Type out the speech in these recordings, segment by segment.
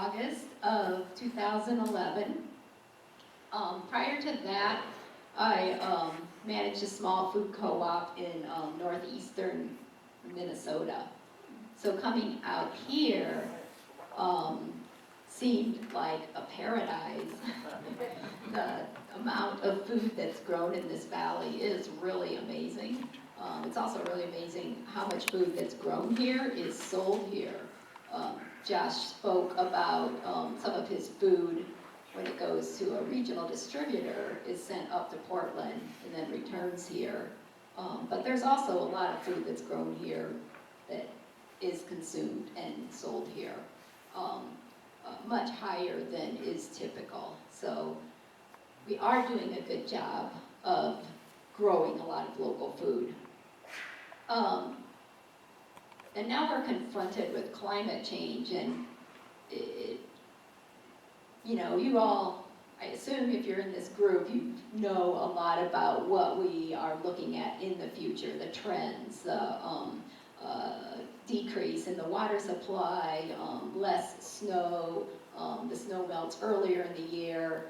August of 2011. Prior to that, I managed a small food co-op in northeastern Minnesota. So coming out here seemed like a paradise. The amount of food that's grown in this valley is really amazing. It's also really amazing how much food that's grown here is sold here. Josh spoke about some of his food when it goes to a regional distributor is sent up to Portland and then returns here. But there's also a lot of food that's grown here that is consumed and sold here, much higher than is typical. So we are doing a good job of growing a lot of local food. And now we're confronted with climate change, and you all, I assume if you're in this group, you know a lot about what we are looking at in the future, the trends, the decrease in the water supply, less snow, the snow melts earlier in the year,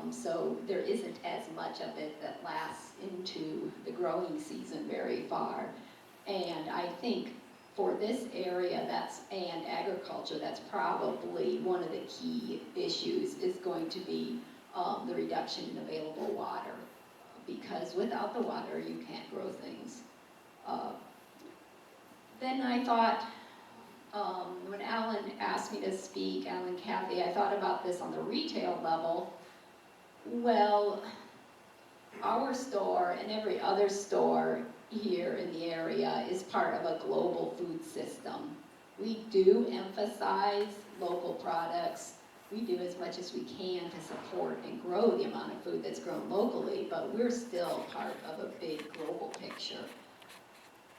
so there isn't as much of it that lasts into the growing season very far. And I think for this area and agriculture, that's probably one of the key issues is going to be the reduction in available water, because without the water you can't grow things. Then I thought, when Alan asked me to speak, Alan and Kathy, I thought about this on the retail level. Well, our store and every other store here in the area is part of a global food system. We do emphasize local products. We do as much as we can to support and grow the amount of food that's grown locally, but we're still part of a big global picture.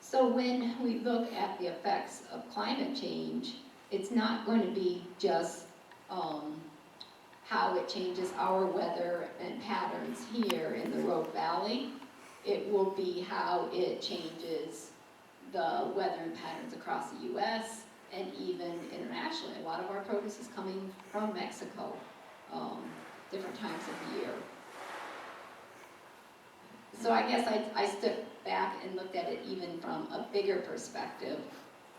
So when we look at the effects of climate change, it's not going to be just how it changes our weather and patterns here in the Rogue Valley. It will be how it changes the weather and patterns across the U.S. and even internationally. A lot of our produce is coming from Mexico, different times of the year. So I guess I stepped back and looked at it even from a bigger perspective.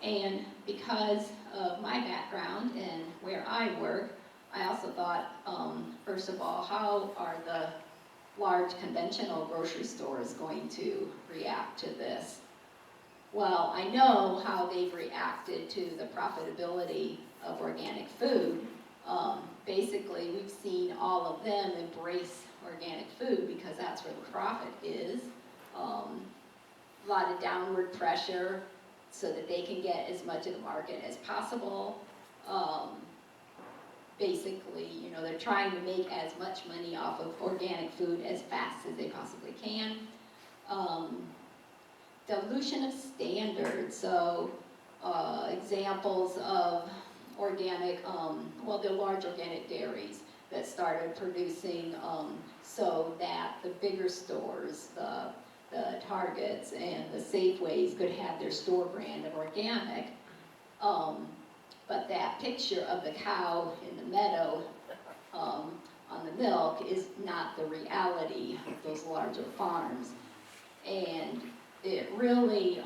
And because of my background and where I work, I also thought, first of all, how are the large conventional grocery stores going to react to this? Well, I know how they've reacted to the profitability of organic food. Basically, we've seen all of them embrace organic food because that's where the profit is. A lot of downward pressure so that they can get as much of the market as possible. Basically, they're trying to make as much money off of organic food as fast as they possibly can. Dilution of standards, so examples of organic, the large organic dairies that started producing so that the bigger stores, the Targets and the Safeways could have their store brand of organic. But that picture of the cow in the meadow on the milk is not the reality of those larger farms. And it really,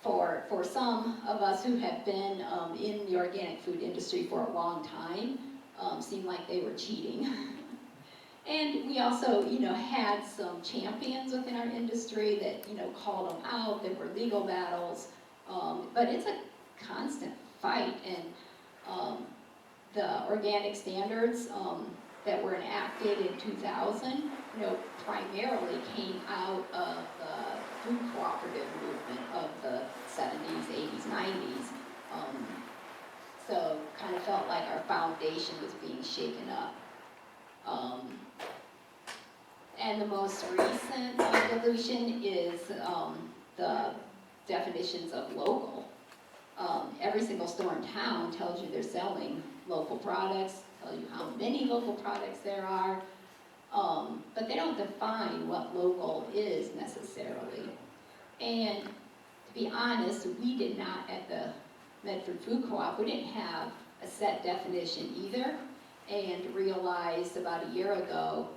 for some of us who have been in the organic food industry for a long time, seemed like they were cheating. And we also, had some champions within our industry that, called them out. There were legal battles, but it's a constant fight. And the organic standards that were enacted in 2000, primarily came out of the food cooperative movement of the 70s, 80s, 90s. So kind of felt like our foundation was being shaken up. And the most recent dilution is the definitions of local. Every single store in town tells you they're selling local products, tell you how many local products there are, but they don't define what local is necessarily. And to be honest, we did not, at the Medford Food Co-Op, we didn't have a set definition either, and realized about a year ago,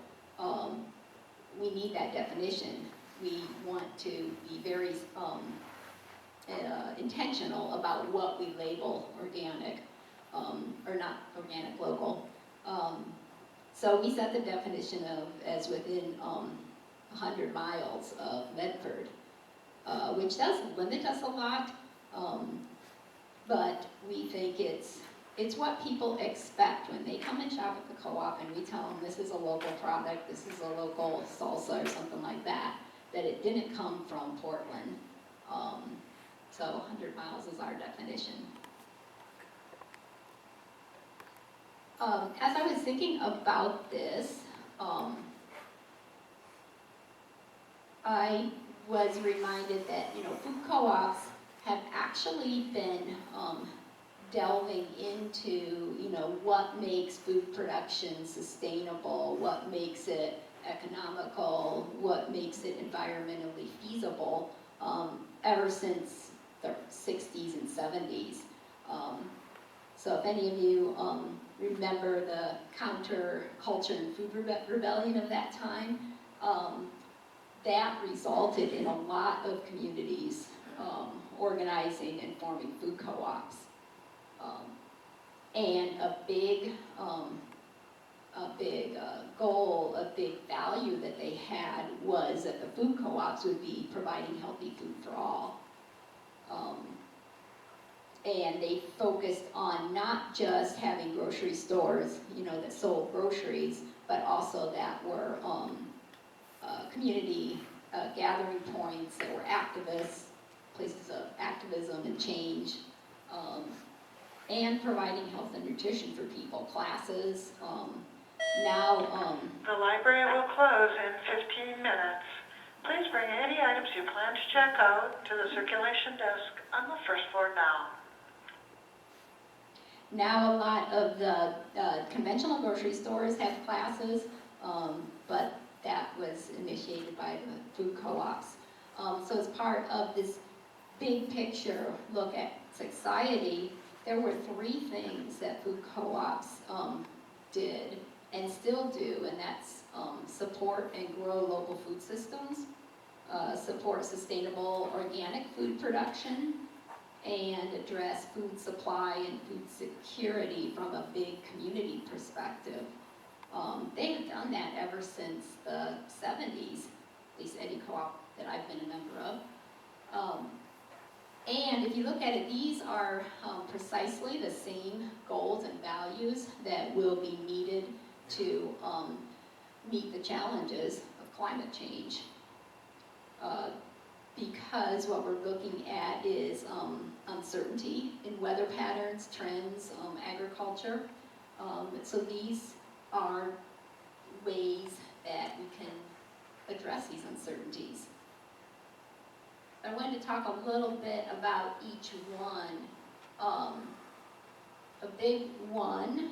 we need that definition. We want to be very intentional about what we label organic, or not organic, local. So we set the definition of as within 100 miles of Medford, which does limit us a lot, but we think it's what people expect when they come and shop at the co-op and we tell them this is a local product, this is a local salsa or something like that, that it didn't come from Portland. So 100 miles is our definition. As I was thinking about this, I was reminded that, food co-ops have actually been delving into, what makes food production sustainable, what makes it economical, what makes it environmentally feasible, ever since the 60s and 70s. So if any of you remember the counter-culture and food rebellion of that time, that resulted in a lot of communities organizing and forming food co-ops. And a big goal, a big value that they had was that the food co-ops would be providing healthy food for all. And they focused on not just having grocery stores, that sold groceries, but also that were community gathering points, that were activists, places of activism and change, and providing health and nutrition for people, classes. The library will close in 15 minutes. Please bring any items you plan to check out to the circulation desk on the first floor now. Now a lot of the conventional grocery stores have classes, but that was initiated by the food co-ops. So as part of this big picture look at society, there were 3 things that food co-ops did and still do, and that's support and grow local food systems, support sustainable organic food production, and address food supply and food security from a big community perspective. They have done that ever since the 70s, at least any co-op that I've been a member of. And if you look at it, these are precisely the same goals and values that will be needed to meet the challenges of climate change. Because what we're looking at is uncertainty in weather patterns, trends, agriculture. So these are ways that we can address these uncertainties. I wanted to talk a little bit about each one. A big one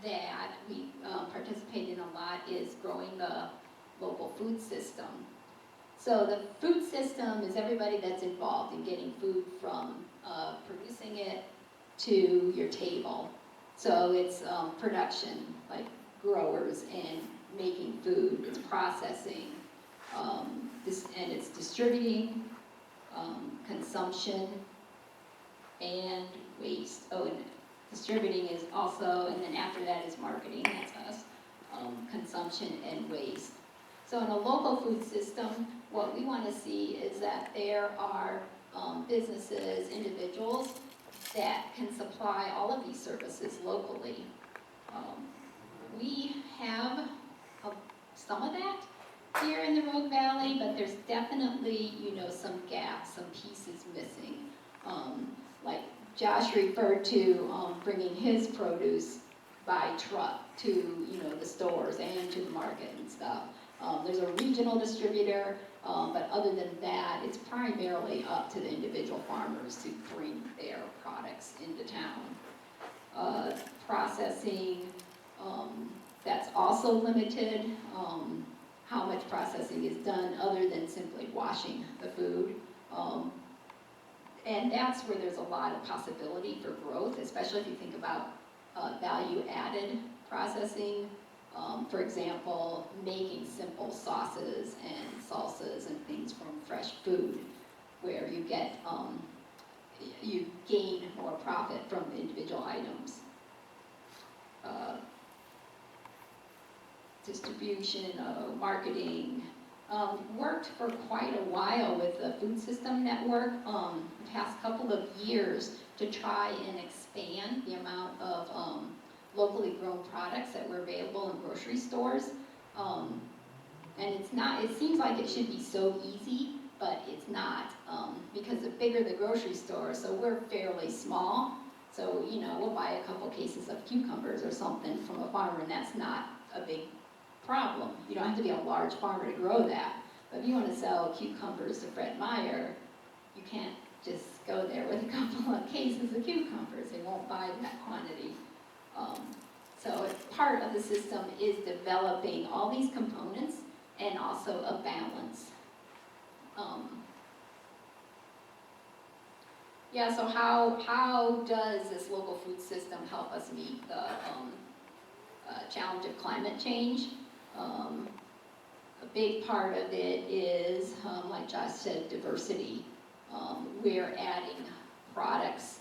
that we participate in a lot is growing the local food system. So the food system is everybody that's involved in getting food from producing it to your table. So it's production, like growers and making food, it's processing, and it's distributing, consumption, and waste. Oh, and distributing is also, and then after that is marketing, that's us, consumption and waste. So in a local food system, what we want to see is that there are businesses, individuals that can supply all of these services locally. We have some of that here in the Rogue Valley, but there's definitely, some gaps, some pieces missing. Like Josh referred to bringing his produce by truck to, the stores and to the market and stuff. There's a regional distributor, but other than that, it's primarily up to the individual farmers to bring their products into town. Processing, that's also limited. How much processing is done other than simply washing the food. And that's where there's a lot of possibility for growth, especially if you think about value-added processing. For example, making simple sauces and salsas and things from fresh food, where you get you gain more profit from individual items. Distribution, marketing. Worked for quite a while with the food system network the past couple of years to try and expand the amount of locally grown products that were available in grocery stores. And it's not, it seems like it should be so easy, but it's not, because the bigger the grocery store, so we're fairly small, so, you know, we'll buy a couple cases of cucumbers or something from a farmer, and that's not a big problem. You don't have to be a large farmer to grow that. But if you want to sell cucumbers to Fred Meyer, you can't just go there with a couple of cases of cucumbers. They won't buy that quantity. So part of the system is developing all these components and also a balance. Yeah, so how does this local food system help us meet the challenge of climate change? A big part of it is, like Josh said, diversity. We're adding products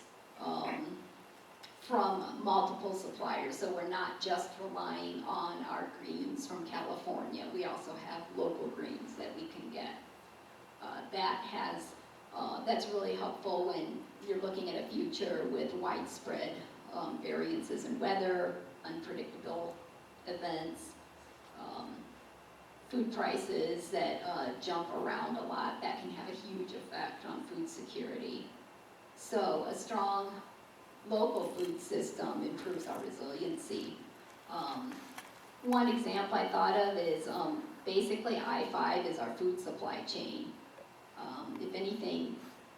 from multiple suppliers, so we're not just relying on our greens from California. We also have local greens that we can get. That's really helpful when you're looking at a future with widespread variances in weather, unpredictable events, food prices that jump around a lot. That can have a huge effect on food security. So a strong local food system improves our resiliency. One example I thought of is basically I-5 is our food supply chain. If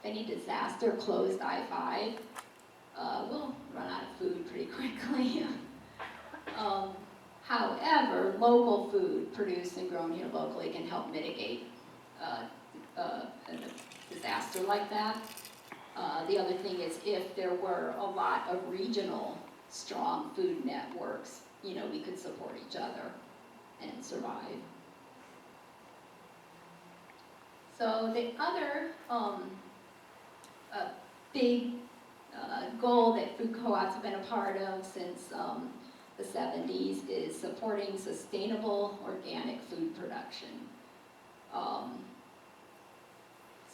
any disaster closed I-5, we'll run out of food pretty quickly. However, local food produced and grown here locally can help mitigate a disaster like that. The other thing is if there were a lot of regional strong food networks, you know, we could support each other and survive. So the other big goal that food co-ops have been a part of since the 70s is supporting sustainable organic food production.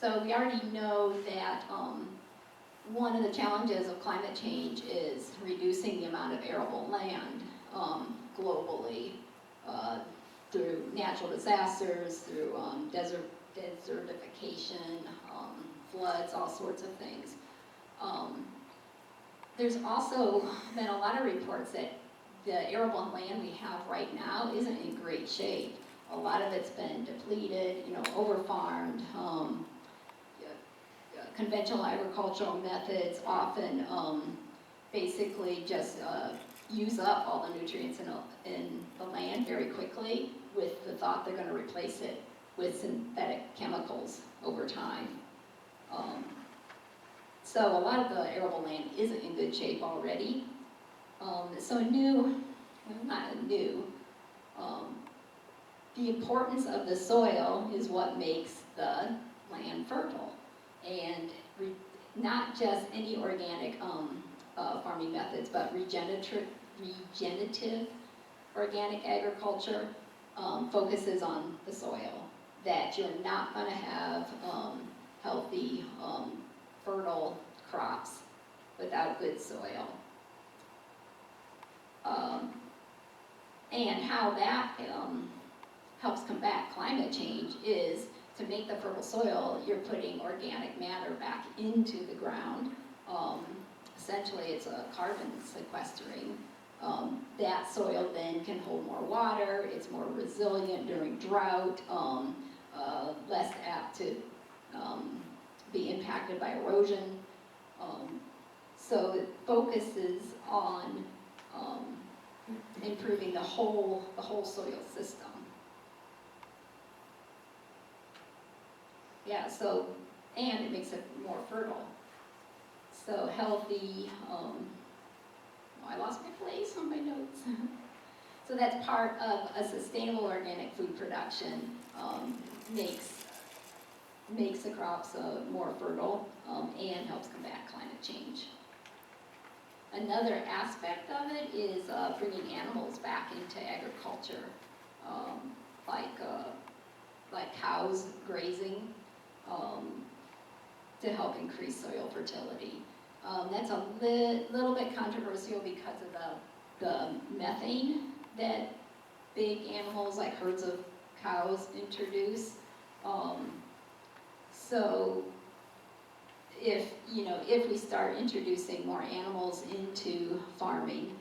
So we already know that one of the challenges of climate change is reducing the amount of arable land globally through natural disasters, through desertification, floods, all sorts of things. There's also been a lot of reports that the arable land we have right now isn't in great shape. A lot of it's been depleted, you know, overfarmed. Conventional agricultural methods often basically just use up all the nutrients in the land very quickly with the thought they're going to replace it with synthetic chemicals over time. So a lot of the arable land isn't in good shape already. The importance of the soil is what makes the land fertile. And not just any organic farming methods, but regenerative organic agriculture focuses on the soil, that you're not going to have healthy, fertile crops without good soil. And how that helps combat climate change is to make the fertile soil, you're putting organic matter back into the ground. Essentially, it's a carbon sequestering. That soil then can hold more water, it's more resilient during drought, less apt to be impacted by erosion. So it focuses on improving the whole soil system. Yeah, so, and it makes it more fertile. So healthy I lost my place on my notes. So that's part of a sustainable organic food production, makes the crops more fertile and helps combat climate change. Another aspect of it is bringing animals back into agriculture, like cows grazing, to help increase soil fertility. That's a little bit controversial because of the methane that big animals like herds of cows introduce. So if we start introducing more animals into farming,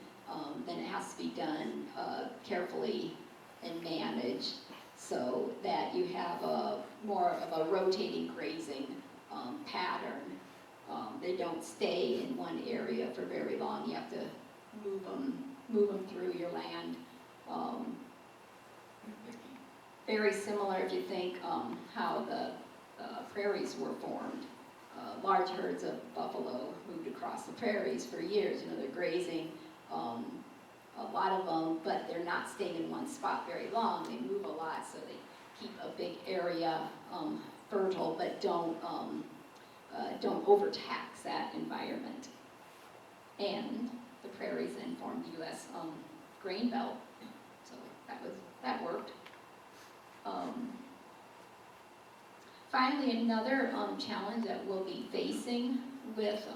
then it has to be done carefully and managed so that you have more of a rotating grazing pattern. They don't stay in one area for very long. You have to move them through your land. Very similar if you think how the prairies were formed. Large herds of buffalo moved across the prairies for years. They're grazing, a lot of them, but they're not staying in one spot very long. They move a lot, so they keep a big area fertile, but don't overtax that environment. And the prairies then formed the U.S. Grain belt, so that worked. Finally, another challenge that we'll be facing with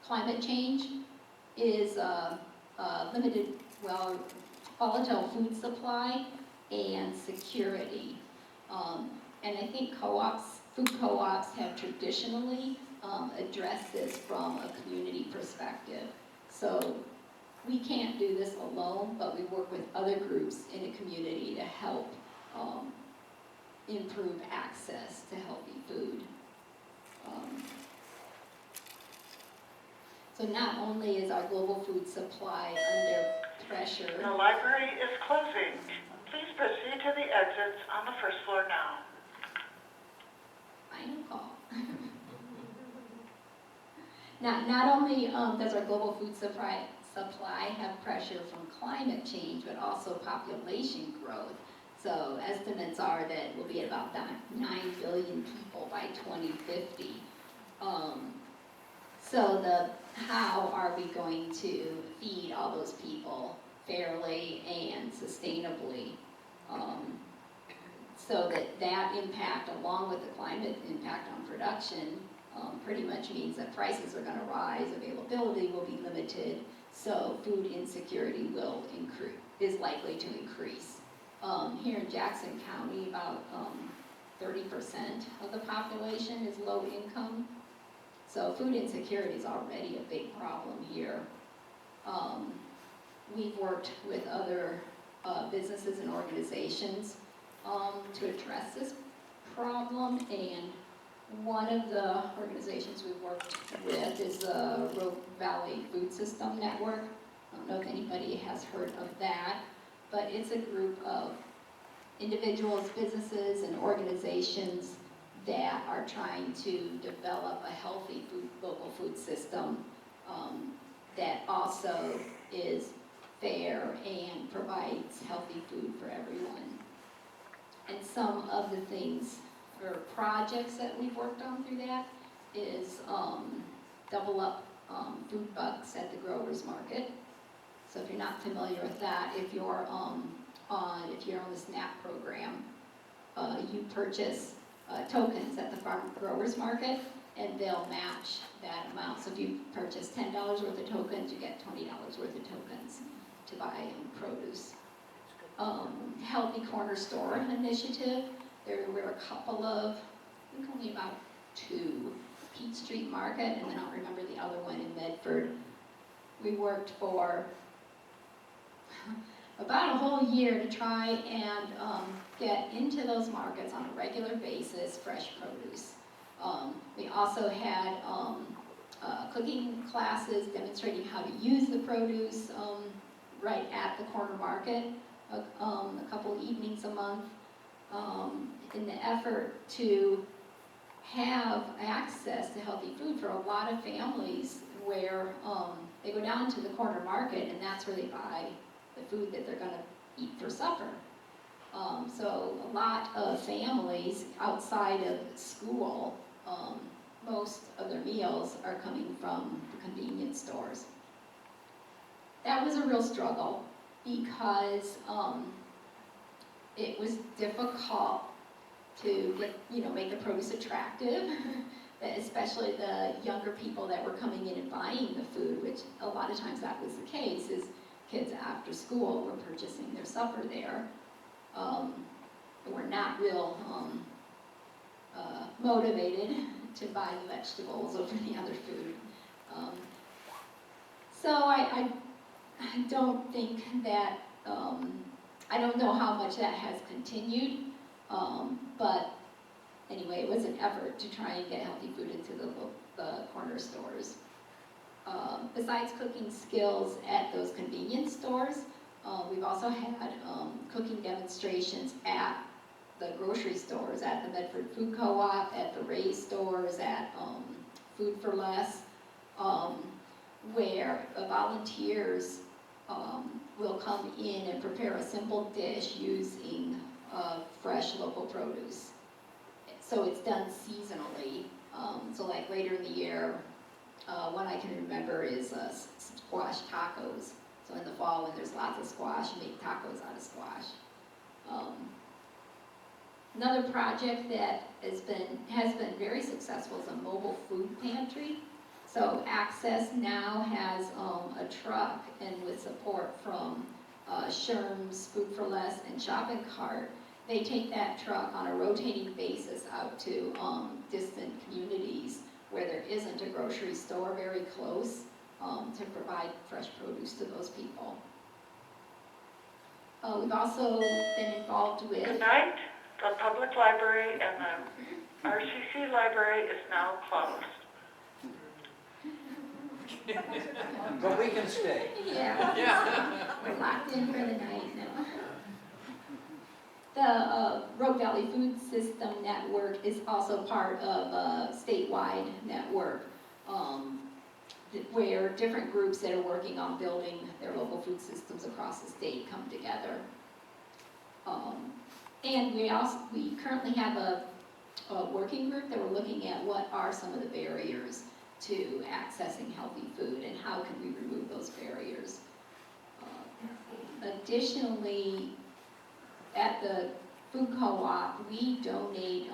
climate change is limited, volatile food supply and security. And I think food co-ops have traditionally addressed this from a community perspective. So we can't do this alone, but we work with other groups in a community to help improve access to healthy food. So not only is our global food supply under pressure. The library is closing. Please proceed to the exits on the first floor now. Final call. Not only does our global food supply have pressure from climate change, but also population growth. So estimates are that we'll be at about 9 billion people by 2050. So how are we going to feed all those people fairly and sustainably? So that impact, along with the climate impact on production, pretty much means that prices are going to rise, availability will be limited, so food insecurity is likely to increase. Here in Jackson County, about 30% of the population is low income. So food insecurity is already a big problem here. We've worked with other businesses and organizations to address this problem, and one of the organizations we've worked with is the Rogue Valley Food System Network. I don't know if anybody has heard of that, but it's a group of individuals, businesses, and organizations that are trying to develop a healthy local food system that also is fair and provides healthy food for everyone. And some of the things or projects that we've worked on through that is double up food bucks at the growers market. So if you're not familiar with that, if you're on the SNAP program, you purchase tokens at the farm growers market, and they'll match that amount. So if you purchase $10 worth of tokens, you get $20 worth of tokens to buy produce. Healthy Corner Store initiative. There were a couple of, I think only about 2, Peach Street Market, and then I'll remember the other one in Medford. We worked for about a whole year to try and get into those markets on a regular basis, fresh produce. We also had cooking classes demonstrating how to use the produce right at the corner market, a couple evenings a month, in the effort to have access to healthy food for a lot of families where they go down to the corner market and that's where they buy the food that they're gonna eat for supper. So a lot of families outside of school, most of their meals are coming from the convenience stores. That was a real struggle because it was difficult to get, make the produce attractive, especially the younger people that were coming in and buying the food, which a lot of times that was the case, is kids after school were purchasing their supper there. They were not real motivated to buy the vegetables over the other food. So I don't think that, I don't know how much that has continued, but anyway, it was an effort to try and get healthy food into the corner stores. Besides cooking skills at those convenience stores, we've also had cooking demonstrations at the grocery stores, at the Medford Food Co-Op, at the Ray's stores, at Food for Less, where the volunteers will come in and prepare a simple dish using fresh local produce. So it's done seasonally. So like later in the year, one I can remember is squash tacos. So in the fall when there's lots of squash, you make tacos out of squash. Another project that has been very successful is a mobile food pantry. So Access now has a truck, and with support from Sherm's, Food for Less, and Shopping Cart, they take that truck on a rotating basis out to distant communities where there isn't a grocery store very close to provide fresh produce to those people. We've also been involved with... Good night. The public library and the RCC library is now closed. But we can stay. Yeah. We're locked in for the night now. The Rogue Valley Food System Network is also part of a statewide network where different groups that are working on building their local food systems across the state come together. And we currently have a working group that we're looking at what are some of the barriers to accessing healthy food and how can we remove those barriers. Additionally, at the Food Co-op, we donate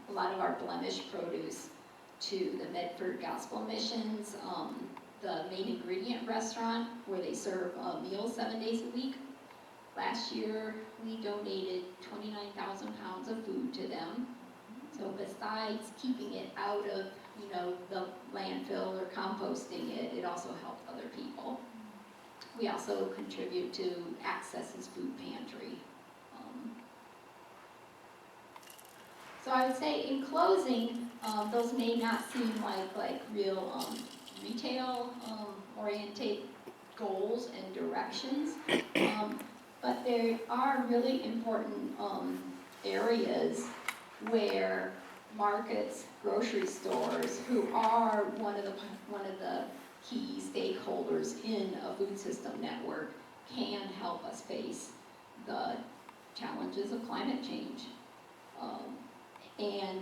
a lot of our Blemish produce to the Medford Gospel Missions, the main ingredient restaurant where they serve meals 7 days a week. Last year, we donated 29,000 pounds of food to them. So besides keeping it out of, the landfill or composting it, it also helped other people. We also contribute to Access's food pantry. So I would say in closing, those may not seem like real retail oriented goals and directions, but there are really important areas where markets, grocery stores, who are one of the key stakeholders in a food system network, can help us face the challenges of climate change. And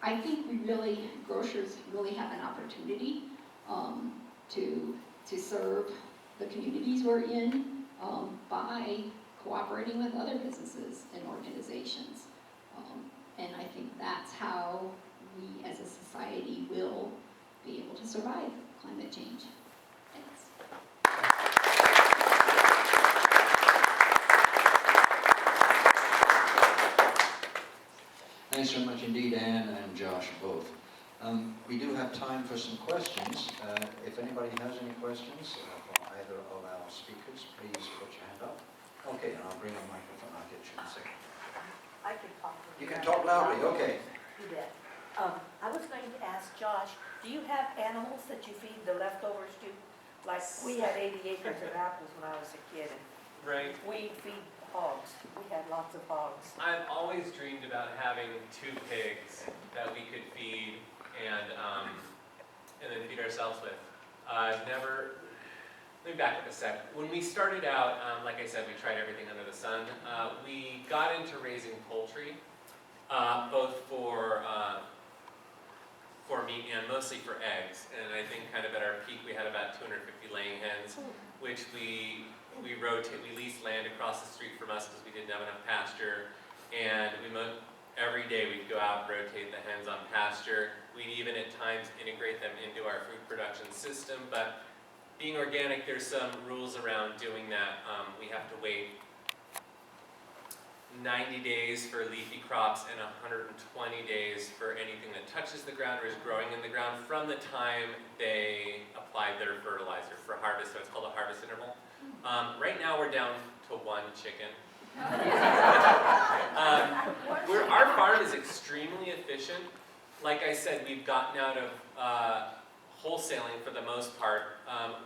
I think grocers really have an opportunity to serve the communities we're in by cooperating with other businesses and organizations. And I think that's how we as a society will be able to survive climate change. Thanks. Thanks very much indeed, Anne and Josh, both. We do have time for some questions. If anybody has any questions for either of our speakers, please put your hand up. Okay, and I'll bring a microphone. I'll get you in a second. I can talk. You can talk loudly, okay. Do that. I was going to ask Josh, do you have animals that you feed the leftovers to? Like, we had 80 acres of apples when I was a kid, and Right. we feed hogs. We had lots of hogs. I've always dreamed about having 2 pigs that we could feed and then feed ourselves with. Never Let me back up a sec. When we started out, like I said, we tried everything under the sun. We got into raising poultry, both for meat and mostly for eggs. And I think kind of at our peak, we had about 250 laying hens, which we leased land across the street from us because we didn't have enough pasture. And every day we'd go out, rotate the hens on pasture. We'd even at times integrate them into our food production system. But being organic, there's some rules around doing that. We have to wait 90 days for leafy crops and 120 days for anything that touches the ground or is growing in the ground from the time they applied their fertilizer for harvest. So it's called a harvest interval. Right now we're down to 1 chicken. Our farm is extremely efficient. Like I said, we've gotten out of wholesaling for the most part.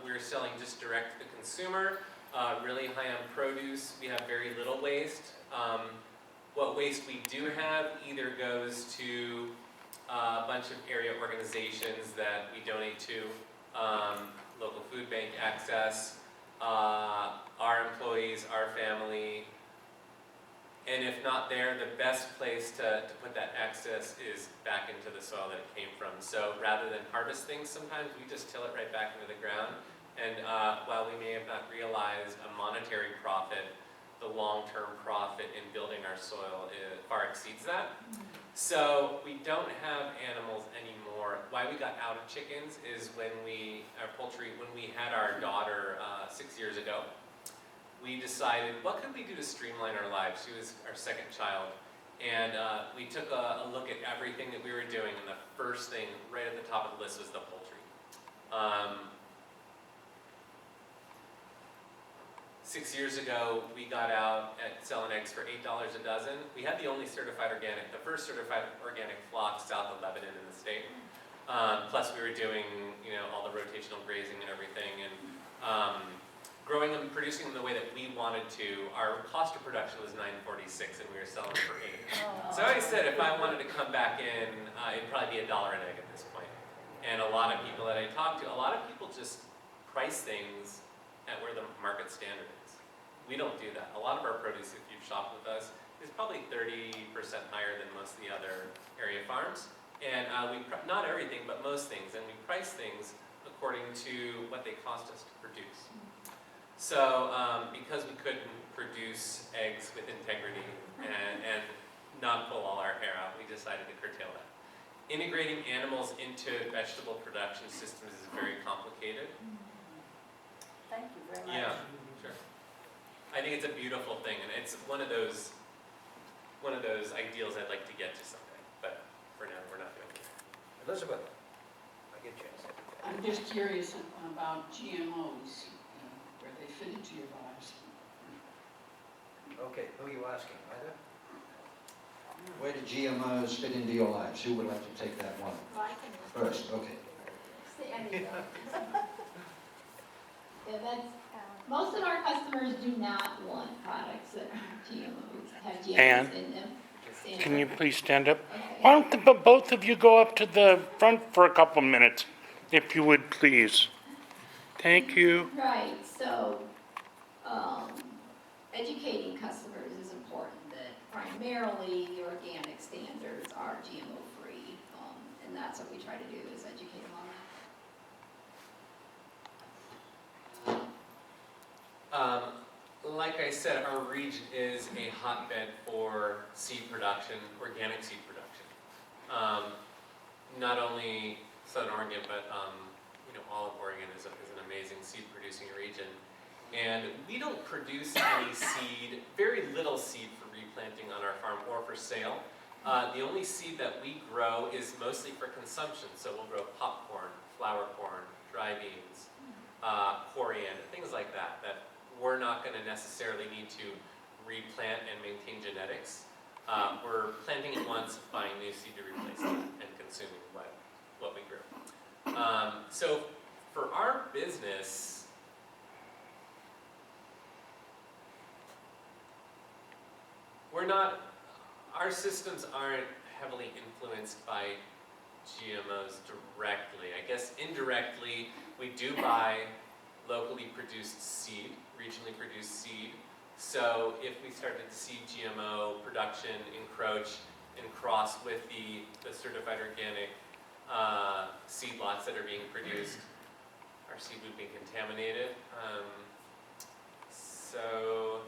We're selling just direct to the consumer, really high on produce. We have very little waste. What waste we do have either goes to a bunch of area organizations that we donate to, local food bank access, our employees, our family. And if not there, the best place to put that excess is back into the soil that it came from. So rather than harvest things, sometimes we just till it right back into the ground. And while we may have not realized a monetary profit, the long-term profit in building our soil far exceeds that. So we don't have animals anymore. Why we got out of chickens is when we had our daughter 6 years ago, we decided, what could we do to streamline our lives? She was our second child. And we took a look at everything that we were doing, and the first thing right at the top of the list was the poultry. 6 years ago, we got out at selling eggs for $8 a dozen. We had the only certified organic, the first certified organic flock south of Lebanon in the state. Plus we were doing, all the rotational grazing and everything, and growing them, producing them the way that we wanted to. Our cost of production was $9.46, and we were selling for $8. So I said if I wanted to come back in, it'd probably be $1 an egg at this point. And a lot of people that I talked to, a lot of people just price things at where the market standard is. We don't do that. A lot of our produce, if you've shopped with us, is probably 30% higher than most of the other area farms. And not everything, but most things. And we price things according to what they cost us to produce. So because we couldn't produce eggs with integrity and not pull all our hair out, we decided to curtail that. Integrating animals into vegetable production systems is very complicated. Thank you very much. Yeah, sure. I think it's a beautiful thing, and it's one of those ideals I'd like to get to someday. But for now, we're not doing it. Elizabeth, I get you. I'm just curious about GMOs, where they fit into your lives. Okay, who are you asking? Either? Where do GMOs fit into your lives? Who would like to take that one first? Okay. Yeah, most of our customers do not want products that are GMOs, have GMOs Ann, in them. Can you please stand up? Okay. Why don't both of you go up to the front for a couple minutes, if you would, please? Thank you. Right, so educating customers is important, that primarily the organic standards are GMO-free, and that's what we try to do, is educate them on that. Like I said, our region is a hotbed for seed production, organic seed production. Not only Southern Oregon, but all of Oregon is an amazing seed producing region. And we don't produce any seed, very little seed for replanting on our farm or for sale. The only seed that we grow is mostly for consumption. So we'll grow popcorn, flour corn, dry beans, coriander, things like that, that we're not going to necessarily need to replant and maintain genetics. We're planting it once, buying new seed to replace it, and consuming what we grew. So for our business, our systems aren't heavily influenced by GMOs directly. I guess indirectly, we do buy locally produced seed, regionally produced seed. So if we started to see GMO production encroach and cross with the certified organic seed lots that are being produced, our seed would be contaminated. So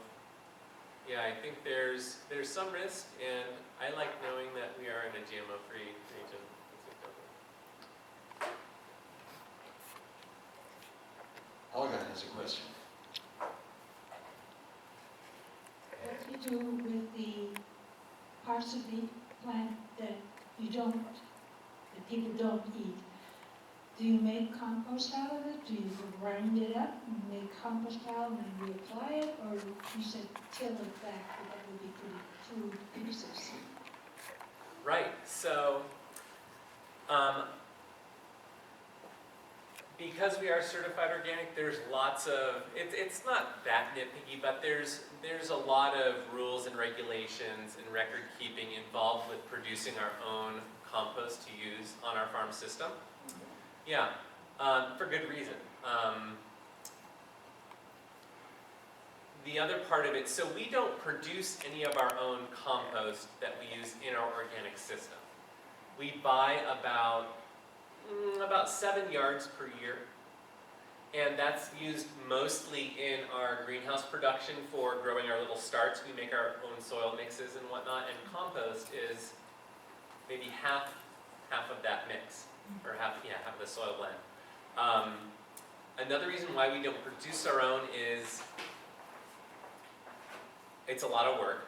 yeah, I think there's some risk, and I like knowing that we are in a GMO-free region. Olga has a question. What do you do with the parts of the plant that you don't, that people don't eat? Do you make compost out of it? Do you grind it up and make compost out and then reapply it? Or you said till it back, but that would be pretty crude process. Right, so because we are certified organic, there's lots of, it's not that nitpicky, but there's a lot of rules and regulations and record keeping involved with producing our own compost to use on our farm system. Yeah, for good reason. The other part of it, so we don't produce any of our own compost that we use in our organic system. We buy about 7 yards per year, and that's used mostly in our greenhouse production for growing our little starts. We make our own soil mixes and whatnot, and compost is maybe half of that mix, or half of the soil blend. Another reason why we don't produce our own is it's a lot of work,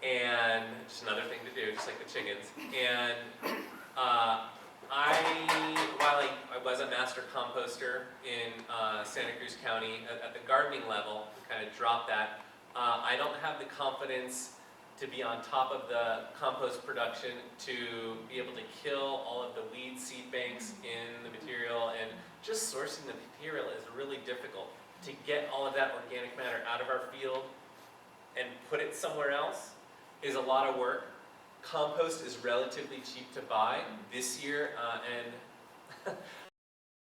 and just another thing to do, just like the chickens. And while I was a master composter in Santa Cruz County at the gardening level, kind of dropped that, I don't have the confidence to be on top of the compost production to be able to kill all of the weed seed banks in the material, and just sourcing the material is really difficult. To get all of that organic matter out of our field and put it somewhere else is a lot of work. Compost is relatively cheap to buy this year, and